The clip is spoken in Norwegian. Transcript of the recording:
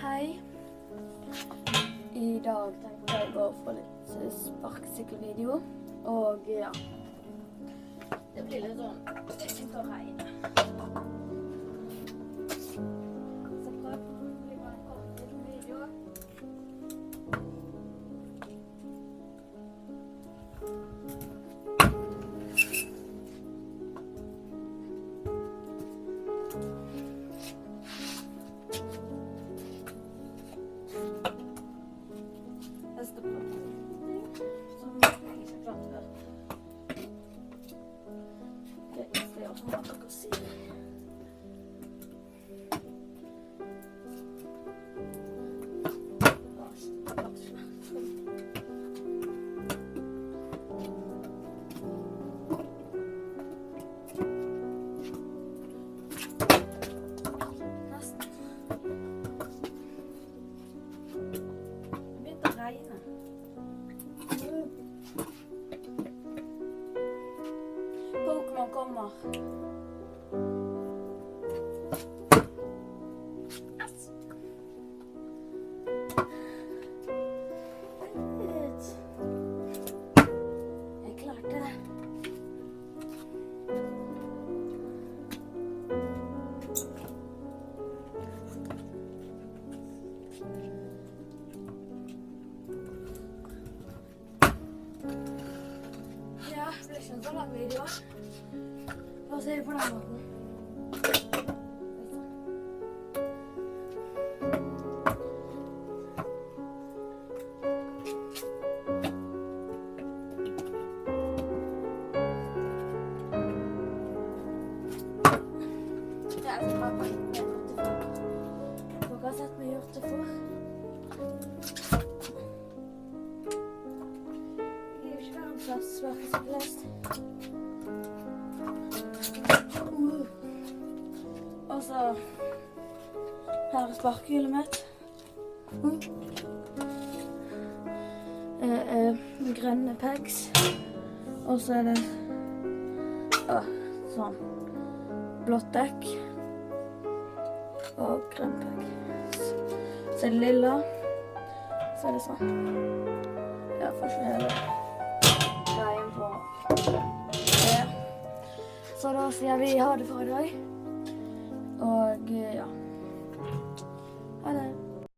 Hei. I dag tenkte jeg å få litt sparkesykkelvideo, og ja, det blir litt sånn, det sitter og regner. Så prøv å bli med en kort liten video. Pokémon kommer. Yes. Jeg klarte det. Ja, det ble ikke en så lang video. Hva ser du på den måten? Ja, jeg har bare gjort det før. Dere har sett meg gjort det før. Jeg er jo ikke verdens beste sparkesyklist. Og så her er sparkehjulet mitt. Grønne pegs. Og så er det sånn blått dekk. Og grønn peg. Så er det lilla. Så er det sånn. Jeg får ikke hele greien på det. Så da sier vi ha det for i dag. Og ja.